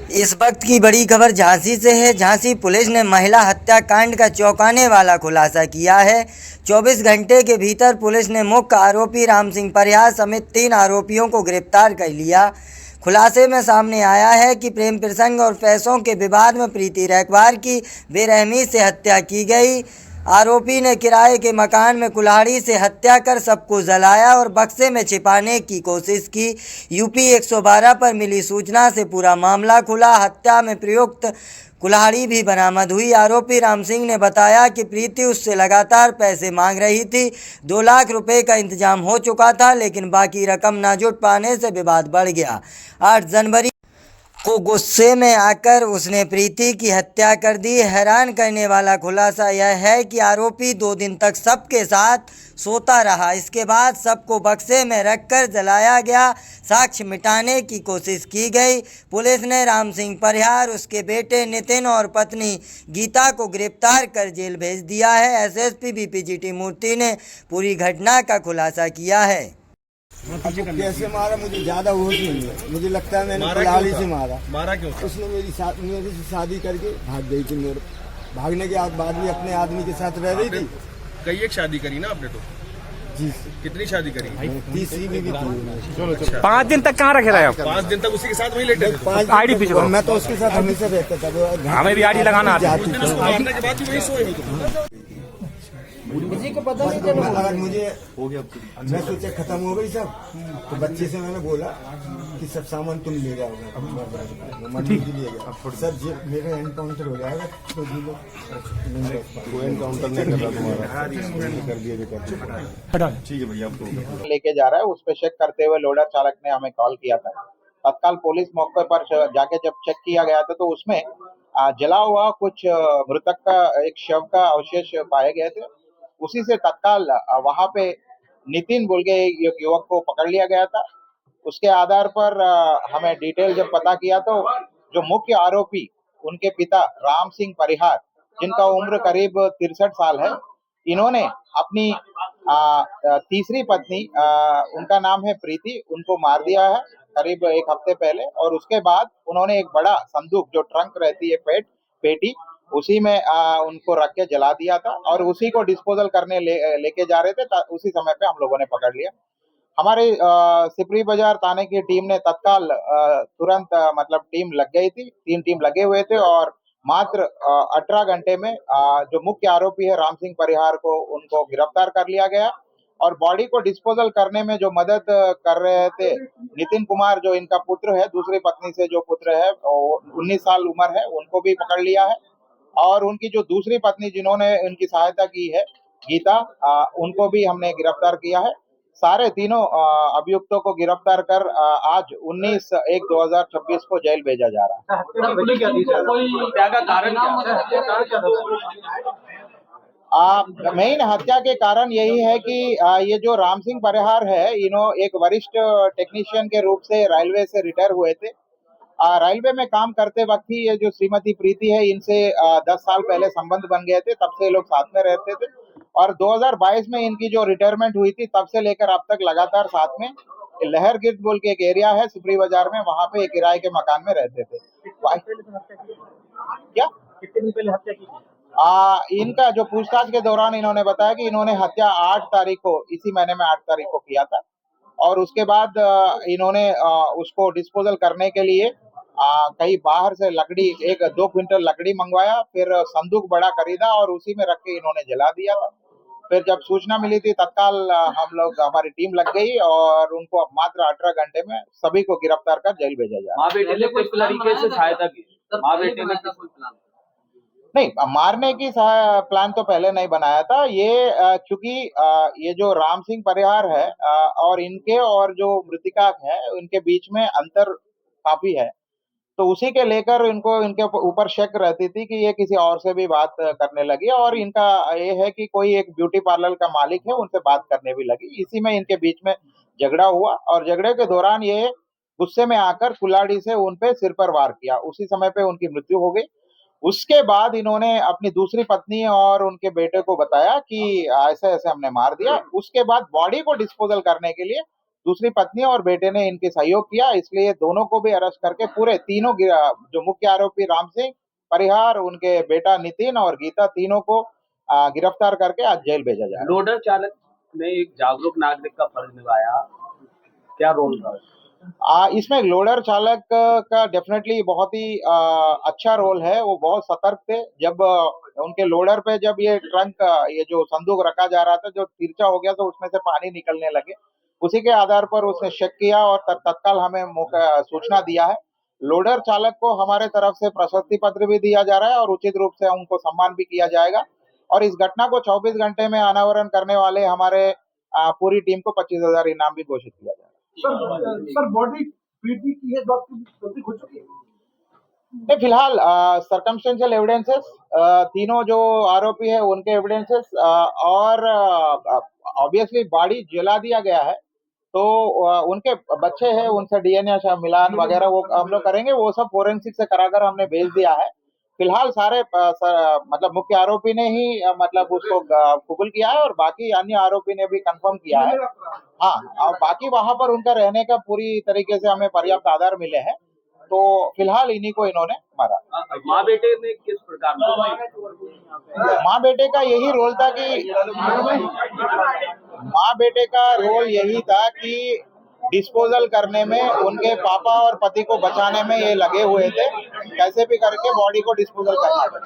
इस वक्त की बड़ी खबर झांसी से है। झांसी पुलिस ने महिला हत्याकांड का चौंकाने वाला खुलासा किया है। 24 घंटे के भीतर पुलिस ने मुख्य आरोपी राम सिंह परिहार समेत 3 आरोपियों को गिरफ्तार कर लिया। खुलासे में सामने आया है कि प्रेम प्रसंग और पैसों के विवाद में प्रीति रैकवार की बेरहमी से हत्या की गई। आरोपी ने किराए के मकान में कुल्हाड़ी से हत्या कर सबको जलाया और बक्से में छिपाने की कोशिश की। यूपी 112 पर मिली सूचना से पूरा मामला खुला। हत्या में प्रयुक्त कुल्हाड़ी भी बरामद हुई। आरोपी राम सिंह ने बताया कि प्रीति उससे लगातार पैसे मांग रही थी। 2 लाख रुपए का इंतजाम हो चुका था, लेकिन बाकी रकम न जुट पाने से विवाद बढ़ गया। 8 जनवरी को गुस्से में आकर उसने प्रीति की हत्या कर दी। हैरान करने वाला खुलासा यह है कि आरोपी 2 दिन तक सबके साथ सोता रहा। इसके बाद सबको बक्से में रखकर जलाया गया। साक्ष्य मिटाने की कोशिश की गई। पुलिस ने राम सिंह परिहार, उसके बेटे नितिन और पत्नी गीता को गिरफ्तार कर जेल भेज दिया है। एसएसपी बीपीजीटी मूर्ति ने पूरी घटना का खुलासा किया है। कैसे मारा मुझे ज्यादा होश नहीं है। मुझे लगता है मैंने कुल्हाड़ी से मारा। मारा क्यों? उसने मेरी से शादी करके भाग गई थी। मेरे भागने के बाद भी अपने आदमी के साथ रह रही थी। कई एक शादी करी ना आपने तो? जी। कितनी शादी करी? तीसरी भी थी। चलो 5 दिन तक कहाँ रखे रहे आप? 5 दिन तक उसी के साथ वहीं लेटे थे? आईडी पीछे करो। मैं तो उसके साथ हमेशा रहता था। हमें भी आईडी लगाना आता है। जाती थी। उसको मारने के बाद भी वहीं सोए हो तुम? किसी को पता नहीं चला। अगर मुझे हो गया, मैं सोचा खत्म हो गई सब, तो बच्चे से मैंने बोला कि सब सामान तुम ले जाओगे। मंडी के लिए गया सर, जी मेरा एनकाउंटर हो जाएगा तो जी लोग एनकाउंटर नहीं कर रहा तुम्हारा कर दिया जो ठीक है भैया आपको लेके जा रहा है। उस पर चेक करते हुए लोडर चालक ने हमें कॉल किया था। तत्काल पुलिस मौके पर जाके जब चेक किया गया था तो उसमें जला हुआ कुछ मृतक का एक शव का अवशेष पाए गए थे। उसी से तत्काल वहां पे नितिन बोल के एक युवक को पकड़ लिया गया था। उसके आधार पर हमें डिटेल जब पता किया तो जो मुख्य आरोपी उनके पिता राम सिंह परिहार, जिनका उम्र करीब 63 साल है, इन्होंने अपनी तीसरी पत्नी, उनका नाम है प्रीति, उनको मार दिया है करीब 1 हफ्ते पहले। और उसके बाद उन्होंने एक बड़ा संदूक, जो ट्रंक रहती है पेटी, उसी में उनको रख के जला दिया था और उसी को डिस्पोजल करने लेके जा रहे थे। उसी समय पे हम लोगों ने पकड़ लिया। हमारे सिपरी बाजार थाने की टीम ने तत्काल तुरंत मतलब टीम लग गई थी। 3 टीम लगे हुए थे और मात्र 18 घंटे में जो मुख्य आरोपी है राम सिंह परिहार को, उनको गिरफ्तार कर लिया गया। और बॉडी को डिस्पोजल करने में जो मदद कर रहे थे नितिन कुमार, जो इनका पुत्र है, दूसरी पत्नी से जो पुत्र है, 19 साल उम्र है, उनको भी पकड़ लिया है। और उनकी जो दूसरी पत्नी जिन्होंने उनकी सहायता की है, गीता, उनको भी हमने गिरफ्तार किया है। सारे तीनों अभियुक्तों को गिरफ्तार कर आज 19/1/2026 को जेल भेजा जा रहा है। मेन हत्या के कारण यही है कि ये जो राम सिंह परिहार है, एक वरिष्ठ टेक्नीशियन के रूप से रेलवे से रिटायर हुए थे। रेलवे में काम करते वक्त ही ये जो श्रीमती प्रीति है, इनसे 10 साल पहले संबंध बन गए थे। तब से लोग साथ में रहते थे और 2022 में इनकी जो रिटायरमेंट हुई थी, तब से लेकर अब तक लगातार साथ में लहर गिर्द बोल के एक एरिया है सिपरी बाजार में, वहां पे एक किराए के मकान में रहते थे। क्या कितने दिन पहले हत्या की? इनका जो पूछताछ के दौरान इन्होंने बताया कि इन्होंने हत्या 8 तारीख को, इसी महीने में 8 तारीख को किया था। और उसके बाद इन्होंने उसको डिस्पोजल करने के लिए कहीं बाहर से लकड़ी, 1-2 क्विंटल लकड़ी मंगवाया, फिर संदूक बड़ा खरीदा और उसी में रख के इन्होंने जला दिया था। फिर जब सूचना मिली थी, तत्काल हमारी टीम लग गई और उनको अब मात्र 18 घंटे में सभी को गिरफ्तार कर जेल भेजा जा रहा है। माँ बेटे ने किस तरीके से सहायता की? माँ बेटे ने कोई प्लान नहीं, मारने की प्लान तो पहले नहीं बनाया था। ये क्योंकि ये जो राम सिंह परिहार है और इनके और जो मृतिका है, उनके बीच में अंतर काफी है, तो उसी के लेकर इनके ऊपर शक रहती थी कि ये किसी और से भी बात करने लगी। और इनका ये है कि कोई एक ब्यूटी पार्लर का मालिक है, उनसे बात करने भी लगी। इसी में इनके बीच में झगड़ा हुआ और झगड़े के दौरान ये गुस्से में आकर कुल्हाड़ी से उनपे सिर पर वार किया। उसी समय पे उनकी मृत्यु हो गई। उसके बाद इन्होंने अपनी दूसरी पत्नी और उनके बेटे को बताया कि ऐसे ऐसे हमने मार दिया। उसके बाद बॉडी को डिस्पोजल करने के लिए दूसरी पत्नी और बेटे ने इनके सहयोग किया, इसलिए दोनों को भी अरेस्ट करके पूरे तीनों जो मुख्य आरोपी राम सिंह परिहार, उनके बेटा नितिन और गीता, तीनों को गिरफ्तार करके आज जेल भेजा जा रहा है। लोडर चालक ने एक जागरूक नागरिक का फर्ज निभाया, क्या रोल था? इसमें लोडर चालक का डेफिनेटली बहुत ही अच्छा रोल है। वो बहुत सतर्क थे। जब उनके लोडर पे जब ये ट्रंक, ये जो संदूक रखा जा रहा था, जो तिरछा हो गया तो उसमें से पानी निकलने लगे। उसी के आधार पर उसने शक किया और तत्काल हमें सूचना दिया है। लोडर चालक को हमारे तरफ से प्रशस्ति पत्र भी दिया जा रहा है और उचित रूप से उनको सम्मान भी किया जाएगा। और इस घटना को 24 घंटे में अनावरण करने वाले हमारे पूरी टीम को 25,000 इनाम भी घोषित किया जाएगा। सर बॉडी पीटी की है, बात की हो चुकी है? नहीं, फिलहाल सर्कमस्टेंशियल एविडेंसेस, तीनों जो आरोपी है उनके एविडेंसेस और ऑब्वियसली बॉडी जला दिया गया है, तो उनके बच्चे हैं, उनसे डीएनए मिलान वगैरह वो हम लोग करेंगे। वो सब फोरेंसिक से कराकर हमने भेज दिया है। फिलहाल सारे मतलब मुख्य आरोपी ने ही मतलब उसको कबूल किया है और बाकी अन्य आरोपी ने भी कंफर्म किया है। हाँ, और बाकी वहां पर उनका रहने का पूरी तरीके से हमें पर्याप्त आधार मिले हैं, तो फिलहाल इन्हीं को इन्होंने मारा। माँ बेटे ने किस प्रकार माँ बेटे का यही रोल था कि माँ बेटे का रोल यही था कि डिस्पोजल करने में, उनके पापा और पति को बचाने में ये लगे हुए थे। कैसे भी करके बॉडी को डिस्पोजल करना था।